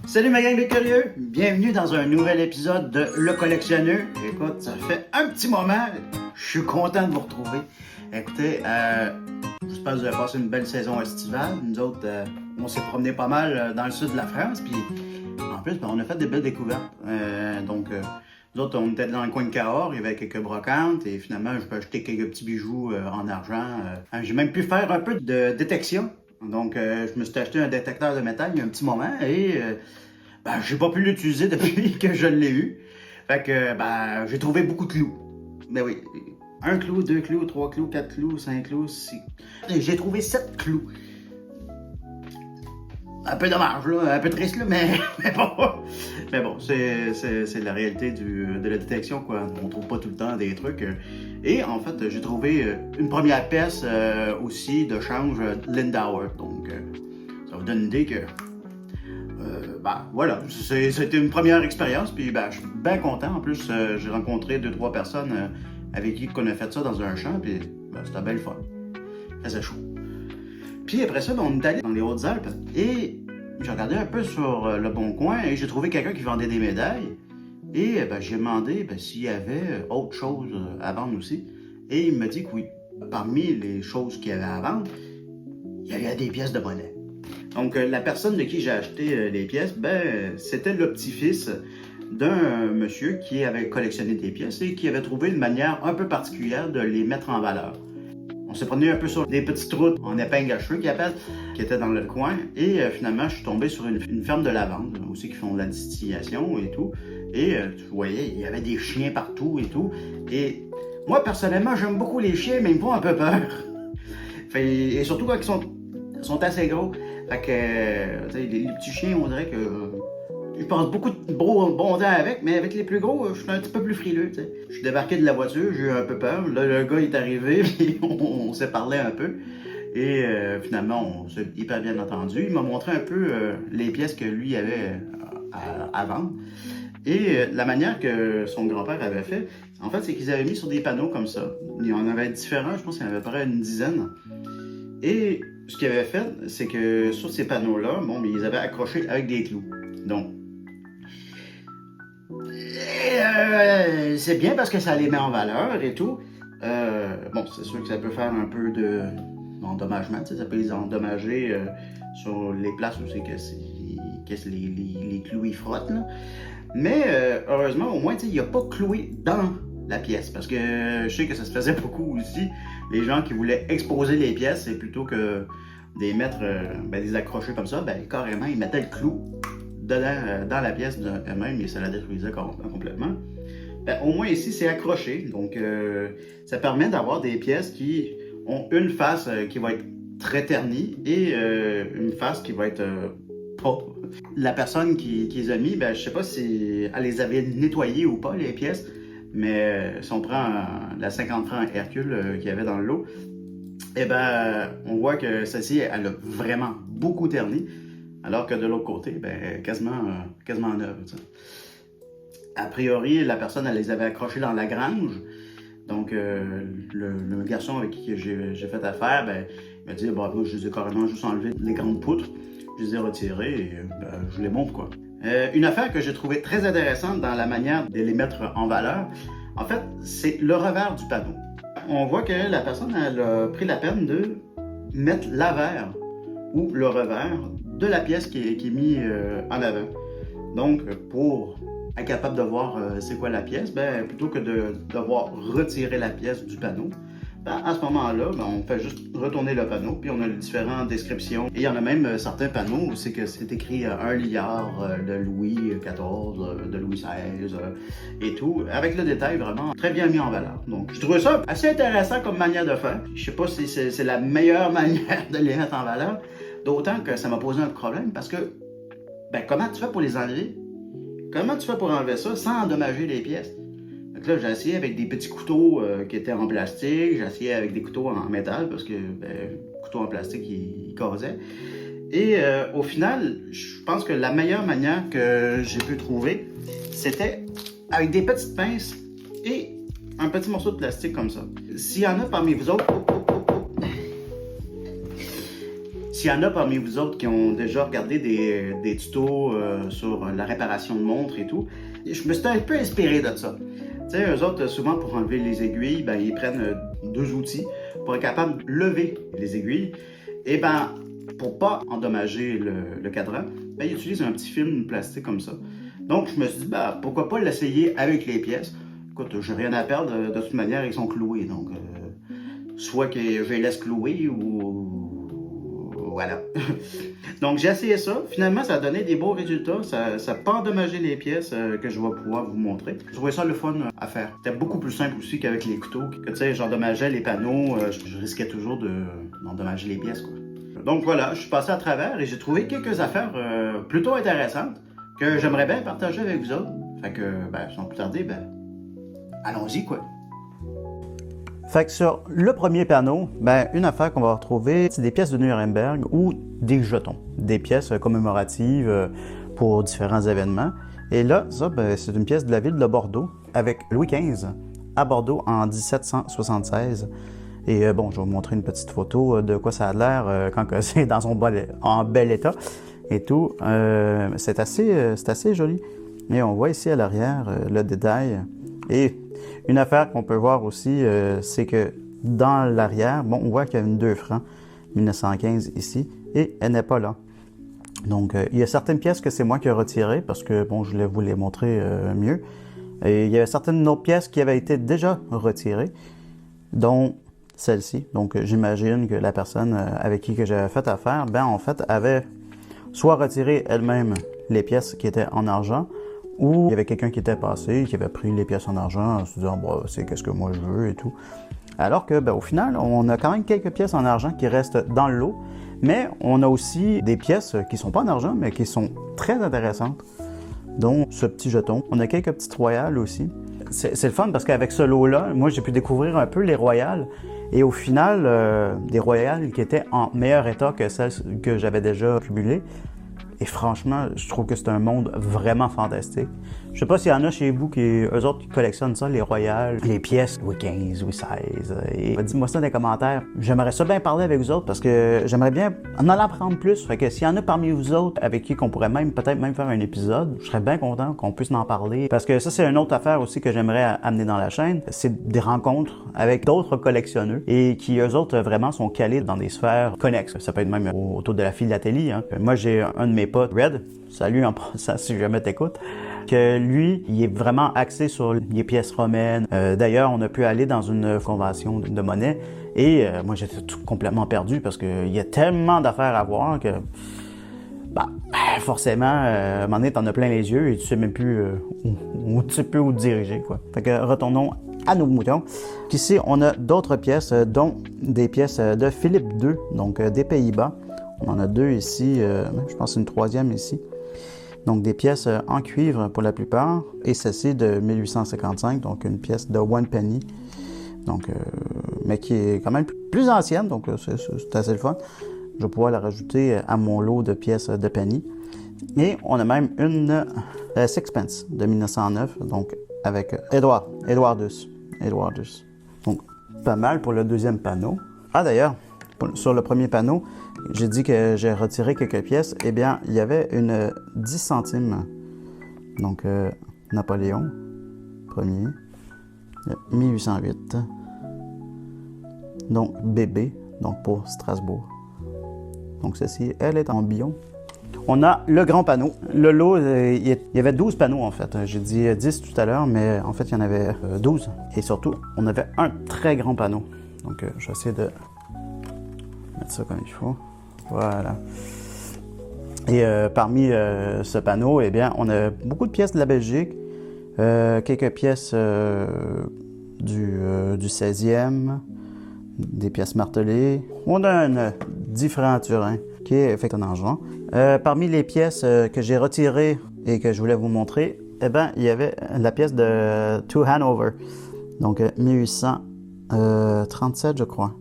Salut ma gang de curieux, bienvenue dans un nouvel épisode de Le Collectionneur. Écoute, ça fait un petit moment, je suis content de vous retrouver. Écoutez, j'espère que vous avez passé une belle saison estivale. Nous autres, on s'est promené pas mal dans le sud de la France, puis en plus, on a fait des belles découvertes. Nous autres, on était dans le coin de Cahors, il y avait quelques brocantes, et finalement, je peux acheter quelques petits bijoux en argent. J'ai même pu faire un peu de détection. Donc, je me suis acheté un détecteur de métal il y a un petit moment et j'ai pas pu l'utiliser depuis que je l'ai eu. Fait que, j'ai trouvé beaucoup de clous. Ben oui, un clou, deux clous, trois clous, quatre clous, cinq clous, six. J'ai trouvé 7 clous. Un peu dommage, là, un peu triste, là, mais bon, c'est la réalité de la détection, quoi. On trouve pas tout le temps des trucs. Et en fait, j'ai trouvé une première pièce aussi de change Lindauer. Donc, ça vous donne une idée que, voilà, c'était une première expérience. Puis, je suis bien content. En plus, j'ai rencontré 2-3 personnes avec qui on a fait ça dans un champ. Puis, c'était belle fun. Il faisait chaud. Puis après ça, on est allé dans les Hautes-Alpes et j'ai regardé un peu sur le Bon Coin et j'ai trouvé quelqu'un qui vendait des médailles. Et j'ai demandé s'il y avait autre chose à vendre aussi. Et il m'a dit que oui, parmi les choses qu'il y avait à vendre, il y avait des pièces de monnaie. Donc la personne de qui j'ai acheté les pièces, c'était le petit-fils d'un monsieur qui avait collectionné des pièces et qui avait trouvé une manière un peu particulière de les mettre en valeur. On s'est promené un peu sur des petites routes en épingle à cheveux qu'ils appellent, qui étaient dans le coin. Et finalement, je suis tombé sur une ferme de lavande, aussi qui font de la distillation et tout. Et vous voyez, il y avait des chiens partout et tout. Et moi, personnellement, j'aime beaucoup les chiens, mais ils me font un peu peur. Et surtout quand ils sont assez gros. Fait que, les petits chiens, on dirait que je passe beaucoup de bon temps avec, mais avec les plus gros, je suis un petit peu plus frileux. T'sais. Je suis débarqué de la voiture, j'ai eu un peu peur. Là, le gars est arrivé, puis on s'est parlé un peu. Et finalement, on s'est hyper bien entendu. Il m'a montré un peu les pièces que lui avait à vendre. Et la manière que son grand-père avait fait, en fait, c'est qu'ils avaient mis sur des panneaux comme ça. Il y en avait différents, je pense qu'il y en avait à peu près une dizaine. Et ce qu'il avait fait, c'est que sur ces panneaux-là, ils avaient accroché avec des clous. Donc, c'est bien parce que ça les met en valeur et tout. C'est sûr que ça peut faire un peu d'endommagement, ça peut les endommager sur les places où c'est que les clous ils frottent. Là. Mais heureusement, au moins, il n'y a pas cloué dans la pièce. Parce que je sais que ça se faisait beaucoup aussi. Les gens qui voulaient exposer les pièces, et plutôt que de les mettre, des accrocher comme ça, carrément, ils mettaient le clou dedans, dans la pièce elle-même et ça la détruisait complètement. Au moins ici, c'est accroché. Donc, ça permet d'avoir des pièces qui ont une face qui va être très ternie et une face qui va être propre. La personne qui les a mis, je sais pas si elle les avait nettoyées ou pas, les pièces, mais si on prend la 50 francs Hercule qu'il y avait dans le lot, on voit que celle-ci, elle a vraiment beaucoup terni. Alors que de l'autre côté, quasiment neuve. A priori, la personne, elle les avait accrochées dans la grange. Donc, le garçon avec qui j'ai fait affaire, il m'a dit, moi, je les ai carrément juste enlevé les grandes poutres. Je les ai retirées et je vous les montre, quoi. Une affaire que j'ai trouvée très intéressante dans la manière de les mettre en valeur, en fait, c'est le revers du panneau. On voit que la personne, elle a pris la peine de mettre l'avers ou le revers de la pièce qui est mis en avant. Donc, pour être capable de voir c'est quoi la pièce, plutôt que de devoir retirer la pièce du panneau, à ce moment-là, on fait juste retourner le panneau, puis on a les différentes descriptions. Et il y en a même certains panneaux où c'est écrit 1 liard de Louis XIV, de Louis XVI et tout, avec le détail vraiment très bien mis en valeur. Donc, je trouvais ça assez intéressant comme manière de faire. Je sais pas si c'est la meilleure manière de les mettre en valeur, d'autant que ça m'a posé un problème parce que, comment tu fais pour les enlever? Comment tu fais pour enlever ça sans endommager les pièces? Donc là, j'ai essayé avec des petits couteaux qui étaient en plastique, j'ai essayé avec des couteaux en métal parce que couteaux en plastique, ils causaient. Et au final, je pense que la meilleure manière que j'ai pu trouver, c'était avec des petites pinces et un petit morceau de plastique comme ça. S'il y en a parmi vous autres, s'il y en a parmi vous autres qui ont déjà regardé des tutos sur la réparation de montres et tout, je me suis un peu inspiré de ça. Tu sais, eux autres, souvent pour enlever les aiguilles, ben, ils prennent deux outils pour être capable de lever les aiguilles. Et ben, pour pas endommager le cadran, ben, ils utilisent un petit film plastique comme ça. Donc, je me suis dit, ben, pourquoi pas l'essayer avec les pièces. Écoute, j'ai rien à perdre, de toute manière, ils sont cloués. Donc, soit que je les laisse clouer ou voilà. Donc, j'ai essayé ça. Finalement, ça a donné des beaux résultats. Ça n'a pas endommagé les pièces que je vais pouvoir vous montrer. Je trouvais ça le fun à faire. C'était beaucoup plus simple aussi qu'avec les couteaux. Que tu sais, j'endommageais les panneaux. Je risquais toujours d'endommager les pièces, quoi. Donc voilà, je suis passé à travers et j'ai trouvé quelques affaires plutôt intéressantes que j'aimerais bien partager avec vous autres. Fait que, ben, sans plus tarder, ben, allons-y, quoi. Fait que sur le premier panneau, ben, une affaire qu'on va retrouver, c'est des pièces de Nuremberg ou des jetons, des pièces commémoratives pour différents événements. Et là, ça, ben, c'est une pièce de la ville de Bordeaux avec Louis XV à Bordeaux en 1776. Et bon, je vais vous montrer une petite photo de quoi ça a l'air quand c'est dans en bel état et tout. C'est assez joli. Et on voit ici à l'arrière le détail. Et une affaire qu'on peut voir aussi, c'est que dans l'arrière, bon, on voit qu'il y a une 2 francs 1915 ici et elle n'est pas là. Donc, il y a certaines pièces que c'est moi qui ai retirées parce que, bon, je voulais vous les montrer mieux. Et il y a certaines autres pièces qui avaient été déjà retirées, dont celle-ci. Donc, j'imagine que la personne avec qui j'avais fait affaire, ben, en fait, avait soit retiré elle-même les pièces qui étaient en argent, ou il y avait quelqu'un qui était passé, qui avait pris les pièces en argent en se disant, bah, c'est qu'est-ce que moi je veux et tout. Alors que, ben, au final, on a quand même quelques pièces en argent qui restent dans le lot, mais on a aussi des pièces qui ne sont pas en argent, mais qui sont très intéressantes, dont ce petit jeton. On a quelques petites royales aussi. C'est le fun parce qu'avec ce lot-là, moi, j'ai pu découvrir un peu les royales. Et au final, des royales qui étaient en meilleur état que celles que j'avais déjà cumulées. Et franchement, je trouve que c'est un monde vraiment fantastique. Je sais pas s'il y en a chez vous eux autres qui collectionnent ça, les royales, les pièces Louis XV, Louis XVI. Et dis-moi ça dans les commentaires. J'aimerais ça bien parler avec vous autres parce que j'aimerais bien en apprendre plus. Fait que s'il y en a parmi vous autres avec qui qu'on pourrait peut-être même faire un épisode, je serais bien content qu'on puisse en parler. Parce que ça, c'est une autre affaire aussi que j'aimerais amener dans la chaîne. C'est des rencontres avec d'autres collectionneurs et qui, eux autres, vraiment sont calés dans des sphères connexes. Ça peut être même autour de la philatélie. Hein. Moi, j'ai un de mes potes, Red, salut en passant si jamais t'écoutes, que lui, il est vraiment axé sur les pièces romaines. D'ailleurs, on a pu aller dans une convention de monnaie et moi, j'étais complètement perdu parce qu'il y a tellement d'affaires à voir que, forcément, à un moment donné, t'en as plein les yeux et tu sais même plus où tu sais plus où te diriger, quoi. Fait que retournons à nos moutons. Ici, on a d'autres pièces, dont des pièces de Philippe II, donc des Pays-Bas. On en a 2 ici, je pense une 3e ici. Donc des pièces en cuivre pour la plupart, et celle-ci de 1855, donc une pièce de one penny, donc, mais qui est quand même plus ancienne, donc c'est assez le fun. Je vais pouvoir la rajouter à mon lot de pièces de penny. Et on a même une sixpence de 1909, donc avec Edwardus. Donc pas mal pour le deuxième panneau. Ah d'ailleurs, sur le premier panneau, j'ai dit que j'ai retiré quelques pièces. Eh bien, il y avait une 10 centimes. Donc, Napoléon, premier, 1808. Donc, bébé, donc pour Strasbourg. Donc, ceci, elle est en bion. On a le grand panneau. Le lot, il y avait 12 panneaux en fait. J'ai dit 10 tout à l'heure, mais en fait, il y en avait 12. Et surtout, on avait un très grand panneau. Donc, je vais essayer de mettre ça comme il faut. Voilà. Et parmi ce panneau, eh bien, on a beaucoup de pièces de la Belgique, quelques pièces du 16e, des pièces martelées. On a un 10 francs Turin qui est fait en argent. Parmi les pièces que j'ai retirées et que je voulais vous montrer, eh bien, il y avait la pièce de To Hanover, donc 1837, je crois,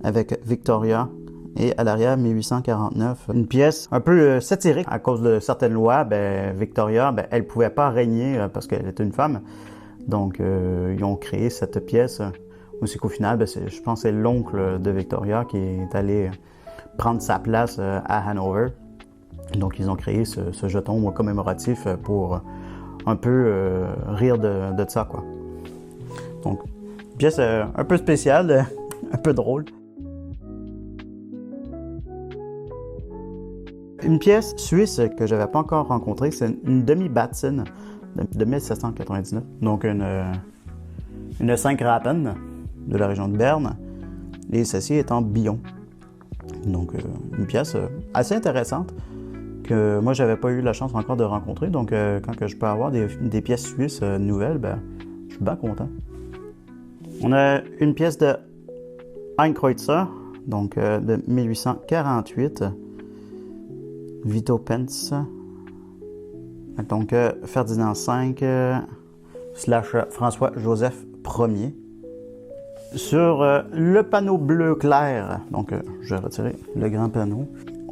avec Victoria. Et à l'arrière, 1849, une pièce un peu satirique. À cause de certaines lois, Victoria, elle ne pouvait pas régner parce qu'elle était une femme. Donc, ils ont créé cette pièce. Aussi qu'au final, je pense que c'est l'oncle de Victoria qui est allé prendre sa place à Hanover. Donc, ils ont créé ce jeton commémoratif pour un peu rire de ça, quoi. Donc, pièce un peu spéciale, un peu drôle. Une pièce suisse que je n'avais pas encore rencontrée, c'est une demi-Batson de 1799. Donc, une 5 Rappen de la région de Berne. Et celle-ci est en billon. Donc, une pièce assez intéressante que moi, j'avais pas eu la chance encore de rencontrer. Donc, quand que je peux avoir des pièces suisses nouvelles, ben, je suis bien content. On a une pièce de Einkreutzer, donc de 1848. Vito Pence. Donc, Ferdinand V / François-Joseph Ier. Sur le panneau bleu clair, donc je vais retirer le grand panneau,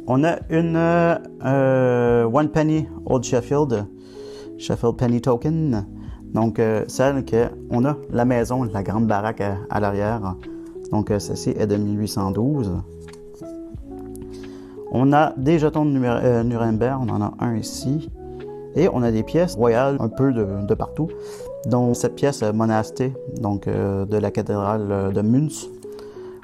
on a une One Penny Old Sheffield Penny Token, donc celle qu'on a la maison, la grande baraque à l'arrière, donc celle-ci est de 1812. On a des jetons de Nuremberg, on en a un ici, et on a des pièces royales un peu de partout, dont cette pièce monastée, donc de la cathédrale de Münz.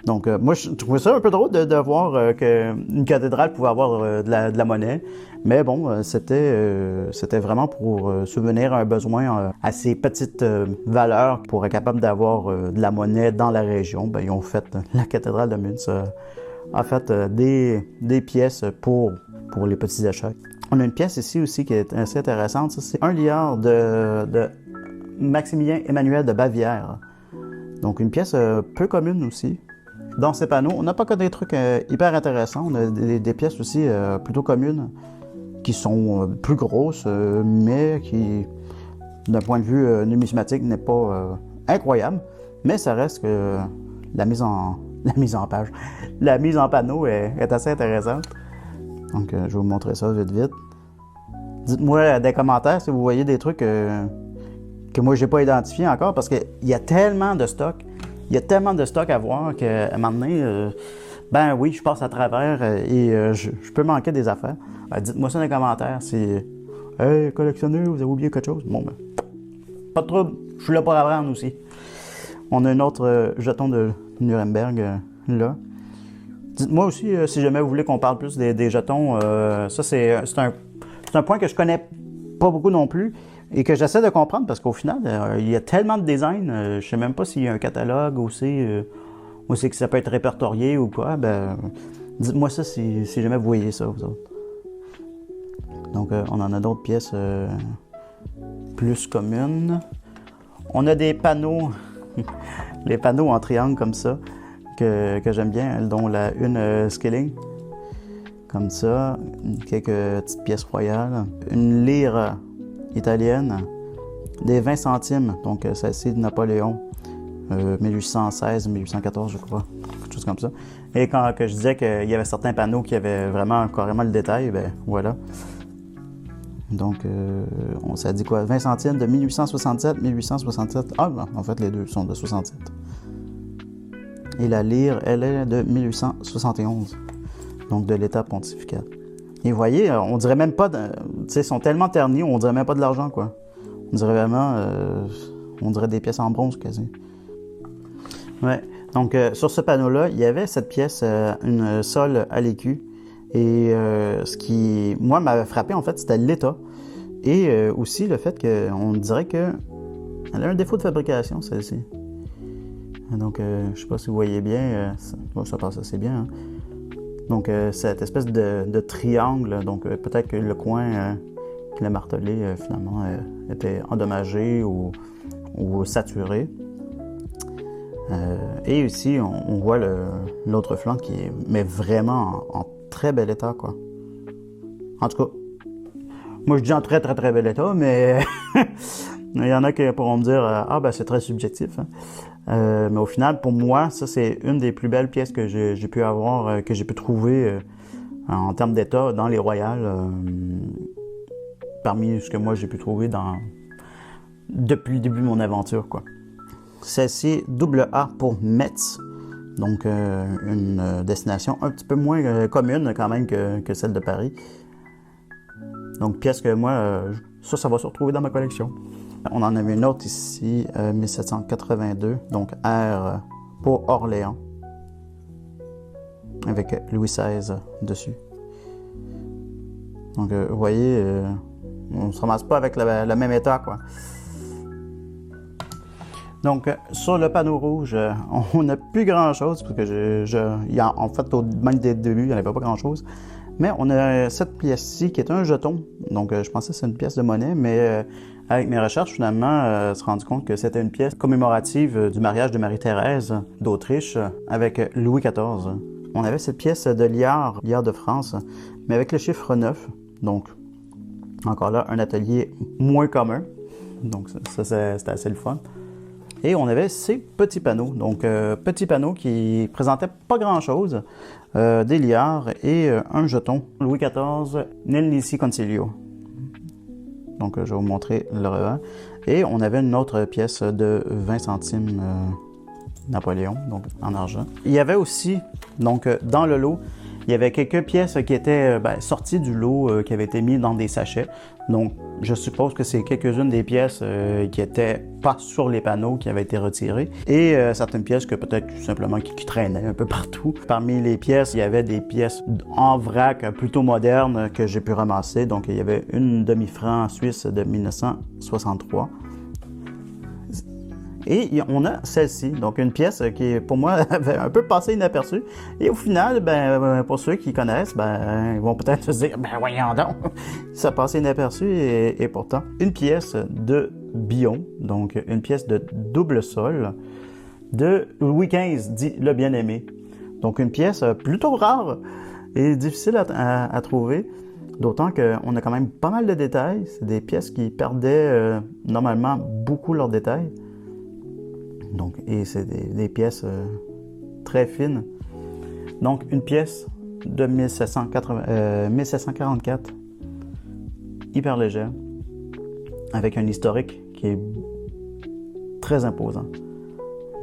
Donc moi je trouvais ça un peu drôle de voir qu'une cathédrale pouvait avoir de la monnaie, mais bon, c'était vraiment pour subvenir à un besoin assez petite valeur pour être capable d'avoir de la monnaie dans la région. Ben, ils ont fait la cathédrale de Münz en fait des pièces pour les petits achats. On a une pièce ici aussi qui est assez intéressante. Ça, c'est un liard de Maximilien Emmanuel de Bavière. Donc une pièce peu commune aussi. Dans ces panneaux, on n'a pas que des trucs hyper intéressants. On a des pièces aussi plutôt communes qui sont plus grosses, mais qui, d'un point de vue numismatique, n'est pas incroyable. Mais ça reste que la mise en page, la mise en panneau est assez intéressante. Donc, je vais vous montrer ça vite. Dites-moi dans les commentaires si vous voyez des trucs que moi, j'ai pas identifiés encore, parce qu'il y a tellement de stock. Il y a tellement de stock à voir qu'à un moment donné, ben oui, je passe à travers et je peux manquer des affaires. Dites-moi ça dans les commentaires si « Hey, collectionneur, vous avez oublié quelque chose? » Bon, ben, pas de trouble, je suis là pour apprendre aussi. On a un autre jeton de Nuremberg là. Dites-moi aussi si jamais vous voulez qu'on parle plus des jetons. Ça, c'est un point que je connais pas beaucoup non plus et que j'essaie de comprendre parce qu'au final, il y a tellement de designs. Je sais même pas s'il y a un catalogue ou c'est que ça peut être répertorié ou quoi. Ben, dites-moi ça si jamais vous voyez ça, vous autres. Donc, on en a d'autres pièces plus communes. On a des panneaux, les panneaux en triangle comme ça, que j'aime bien, dont une Skilling, comme ça, quelques petites pièces royales, une lyre italienne, des 20 centimes, donc celle-ci de Napoléon, 1816-1814 je crois, quelque chose comme ça. Et quand je disais qu'il y avait certains panneaux qui avaient vraiment carrément le détail, ben voilà. Donc, ça dit quoi? 20 centimes de 1867, 1867. Ah, ben, en fait, les deux sont de 67. Et la lyre, elle est de 1871, donc de l'État pontifical. Et vous voyez, on dirait même pas, tu sais, ils sont tellement ternis, on dirait même pas de l'argent, quoi. On dirait vraiment, on dirait des pièces en bronze, quasi. Ouais, donc sur ce panneau-là, il y avait cette pièce, une sole à l'écu. Et ce qui, moi, m'avait frappé, en fait, c'était l'état. Et aussi le fait qu'on dirait qu'elle a un défaut de fabrication, celle-ci. Donc, je ne sais pas si vous voyez bien, ça passe assez bien. Hein. Donc, cette espèce de triangle, donc peut-être que le coin qu'il a martelé, finalement, était endommagé ou saturé. Et ici, on voit l'autre flanc qui est mais vraiment en très bel état, quoi. En tout cas, moi je dis en très très très bel état, mais il y en a qui pourront me dire ah ben c'est très subjectif. Hein. Mais au final, pour moi, ça c'est une des plus belles pièces que j'ai pu avoir, que j'ai pu trouver en termes d'état dans les Royales, parmi ce que moi j'ai pu trouver depuis le début de mon aventure, quoi. Celle-ci, AA pour Metz, Donc, une destination un petit peu moins commune quand même que celle de Paris. Donc, pièce que moi, ça va se retrouver dans ma collection. On en avait une autre ici, 1782, donc R pour Orléans, avec Louis XVI dessus. Donc, vous voyez, on ne se ramasse pas avec le même état, quoi. Donc, sur le panneau rouge, on n'a plus grand-chose, parce que en fait, même dès le début, il n'y en avait pas grand-chose. Mais on a cette pièce-ci qui est un jeton. Donc, je pensais que c'est une pièce de monnaie, mais avec mes recherches, finalement, on s'est rendu compte que c'était une pièce commémorative du mariage de Marie-Thérèse d'Autriche avec Louis XIV. On avait cette pièce de liard de France, mais avec le chiffre 9. Donc, encore là, un atelier moins commun. Donc, ça c'était assez le fun. Et on avait ces petits panneaux. Donc, petits panneaux qui présentaient pas grand-chose. Des liards et un jeton. Louis XIV, Nil Nisi Concilio. Donc, je vais vous montrer le revers. Et on avait une autre pièce de 20 centimes Napoléon, donc en argent. Il y avait aussi, donc dans le lot, il y avait quelques pièces qui étaient sorties du lot, qui avaient été mises dans des sachets. Donc, je suppose que c'est quelques-unes des pièces qui n'étaient pas sur les panneaux qui avaient été retirées. Et certaines pièces que peut-être tout simplement qui traînaient un peu partout. Parmi les pièces, il y avait des pièces en vrac plutôt modernes que j'ai pu ramasser. Donc, il y avait une demi-franc suisse de 1963. Et on a celle-ci, donc une pièce qui, pour moi, avait un peu passé inaperçue. Et au final, pour ceux qui connaissent, ils vont peut-être se dire, voyons donc, ça passait inaperçu et pourtant. Une pièce de Bion, donc une pièce de double sol de Louis XV, dit le bien-aimé. Donc une pièce plutôt rare et difficile à trouver. D'autant qu'on a quand même pas mal de détails. C'est des pièces qui perdaient normalement beaucoup leurs détails. Donc, et c'est des pièces très fines. Donc, une pièce de 1744, hyper légère, avec un historique qui est très imposant.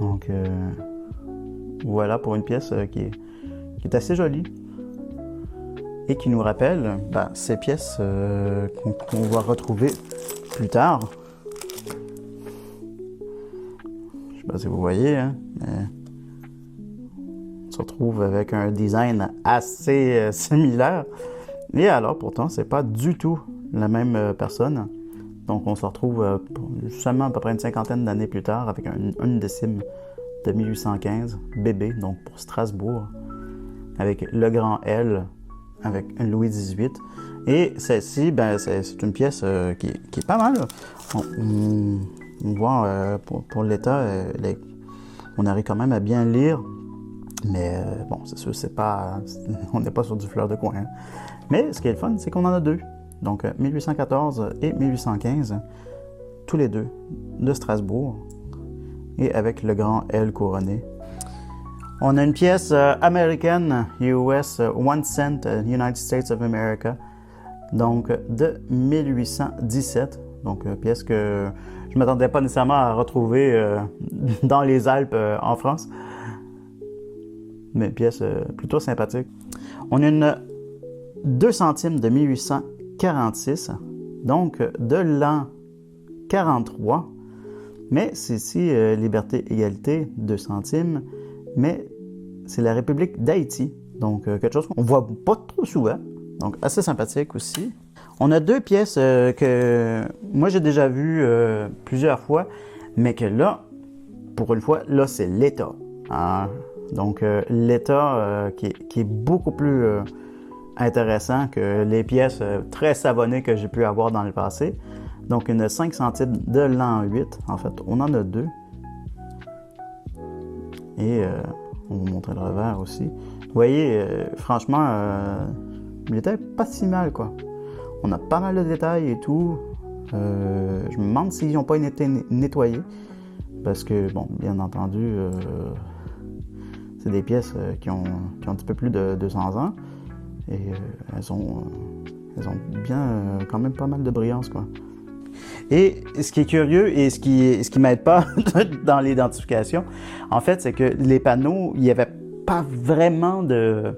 Donc, voilà pour une pièce qui est assez jolie et qui nous rappelle ces pièces qu'on va retrouver plus tard. Je ne sais pas si vous voyez, mais on se retrouve avec un design assez similaire. Et alors, pourtant, c'est pas du tout la même personne. Donc, on se retrouve seulement à peu près une cinquantaine d'années plus tard avec une décime de 1815, bébé, donc pour Strasbourg, avec le grand L, avec Louis XVIII. Et celle-ci, c'est une pièce qui est pas mal. On voit pour l'état, on arrive quand même à bien lire, mais c'est sûr, on n'est pas sur du fleur de coin. Hein. Mais ce qui est le fun, c'est qu'on en a deux. Donc 1814 et 1815, tous les deux de Strasbourg, et avec le grand L couronné. On a une pièce américaine, US 1 cent, United States of America, donc de 1817. Donc pièce que je ne m'attendais pas nécessairement à retrouver dans les Alpes en France. Mais pièce plutôt sympathique. On a une 2 centimes de 1846, donc de l'an 43. Mais c'est ici Liberté, Égalité, 2 centimes. Mais c'est la République d'Haïti. Donc quelque chose qu'on ne voit pas trop souvent. Donc assez sympathique aussi. On a deux pièces que moi j'ai déjà vues plusieurs fois, mais que là, pour une fois, là c'est l'état. Hein? Donc l'état qui est beaucoup plus intéressant que les pièces très savonnées que j'ai pu avoir dans le passé. Donc une 5 centimes de l'an 8, en fait, on en a deux. Et on va vous montrer le revers aussi. Vous voyez, franchement, il était pas si mal, quoi. On a pas mal de détails et tout. Je me demande s'ils n'ont pas été nettoyés. Parce que, bon, bien entendu, c'est des pièces qui ont un petit peu plus de 200 ans. Et elles ont bien, quand même pas mal de brillance, quoi. Et ce qui est curieux et ce qui m'aide pas dans l'identification, en fait, c'est que les panneaux, il n'y avait pas vraiment de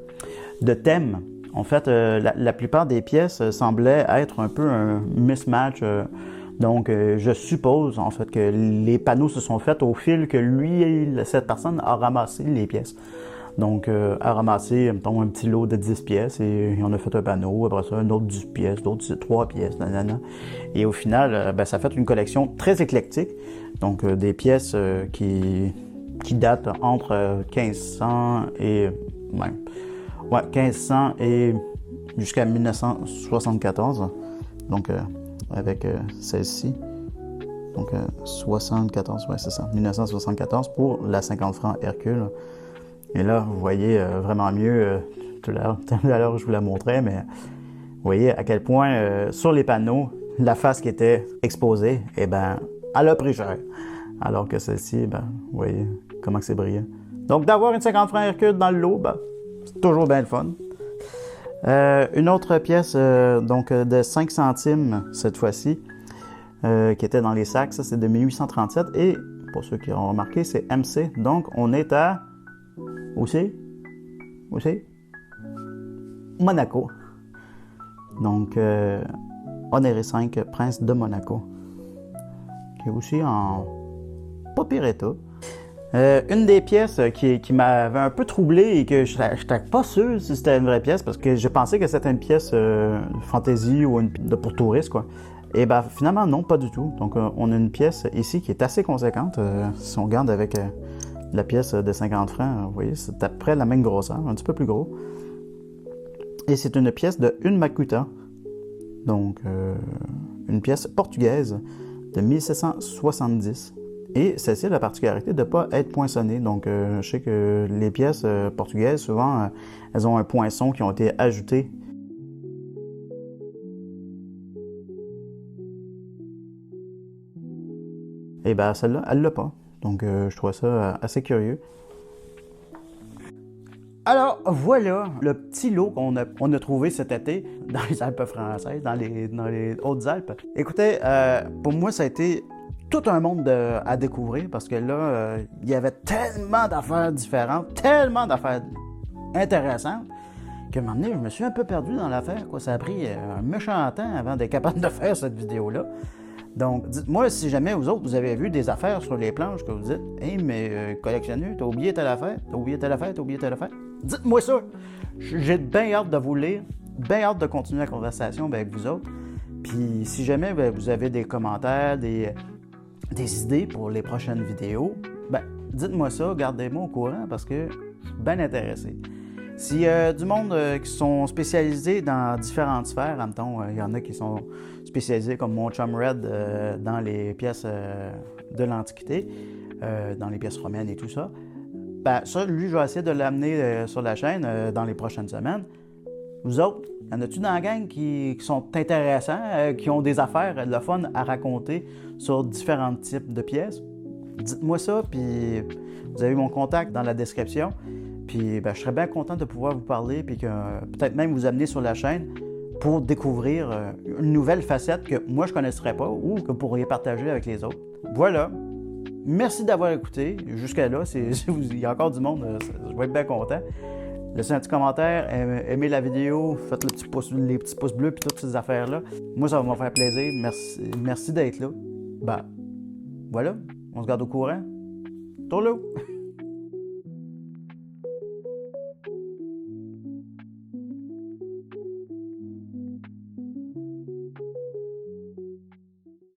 thème. En fait, la plupart des pièces semblaient être un peu un mismatch. Donc, je suppose, en fait, que les panneaux se sont faits au fil que cette personne a ramassé les pièces. Donc, a ramassé, mettons, un petit lot de 10 pièces et on a fait un panneau, après ça, un autre 10 pièces, d'autres 3 pièces, nanana. Et au final, ça fait une collection très éclectique. Donc, des pièces qui datent entre 1500 et... même. Ouais, 1500 et jusqu'à 1974. Donc, avec celle-ci. Donc, 74, ouais, c'est ça. 1974 pour la 50 francs Hercule. Et là, vous voyez vraiment mieux, tout à l'heure, je vous la montrais, mais vous voyez à quel point, sur les panneaux, la face qui était exposée, elle a pris cher. Alors que celle-ci, vous voyez comment c'est brillant. Donc, d'avoir une 50 francs Hercule dans le lot, c'est toujours bien le fun. Une autre pièce donc de 5 centimes cette fois-ci, qui était dans les sacs, ça c'est de 1837 et pour ceux qui ont remarqué, c'est MC. Donc on est à aussi Monaco. Donc Honoré V, prince de Monaco, qui est aussi en pas pire état. Une des pièces qui m'avait un peu troublé et que je n'étais pas sûr si c'était une vraie pièce parce que je pensais que c'était une pièce fantasy ou pour touristes, quoi. Et finalement, non, pas du tout. Donc, on a une pièce ici qui est assez conséquente. Si on regarde avec la pièce de 50 francs, vous voyez, c'est à peu près la même grosseur, un petit peu plus gros. Et c'est une pièce de une makuta. Donc, une pièce portugaise de 1770. Et celle-ci a la particularité de ne pas être poinçonnée. Donc, je sais que les pièces portugaises, souvent, elles ont un poinçon qui ont été ajoutés. Et celle-là, elle ne l'a pas. Donc, je trouve ça assez curieux. Alors, voilà le petit lot qu'on a trouvé cet été dans les Alpes françaises, dans les Hautes-Alpes. Écoutez, pour moi, ça a été tout un monde à découvrir parce que là, il y avait tellement d'affaires différentes, tellement d'affaires intéressantes qu'à un moment donné, je me suis un peu perdu dans l'affaire, quoi. Ça a pris un méchant temps avant d'être capable de faire cette vidéo-là. Donc, dites-moi si jamais vous autres, vous avez vu des affaires sur les planches que vous dites « Hey, mais collectionneur, t'as oublié telle affaire, t'as oublié telle affaire, t'as oublié telle affaire. » Dites-moi ça! J'ai bien hâte de vous lire, bien hâte de continuer la conversation avec vous autres. Puis si jamais vous avez des commentaires, des idées pour les prochaines vidéos, dites-moi ça, gardez-moi au courant parce que je suis bien intéressé. S'il y a du monde qui sont spécialisés dans différentes sphères, admettons, il y en a qui sont spécialisés comme mon chum Red dans les pièces de l'Antiquité, dans les pièces romaines et tout ça, ça, lui, je vais essayer de l'amener sur la chaîne dans les prochaines semaines. Vous autres, y en a-tu dans la gang qui sont intéressants, qui ont des affaires, de fun à raconter sur différents types de pièces? Dites-moi ça, puis vous avez mon contact dans la description. Puis je serais bien content de pouvoir vous parler, puis que peut-être même vous amener sur la chaîne pour découvrir une nouvelle facette que moi je ne connaisserais pas ou que vous pourriez partager avec les autres. Voilà. Merci d'avoir écouté. Jusqu'à là, il y a encore du monde, je vais être bien content. Laissez un petit commentaire, aimez la vidéo, faites les petits pouces bleus et toutes ces affaires-là. Moi, ça va me faire plaisir. Merci d'être là. Voilà, on se garde au courant. Tourlou!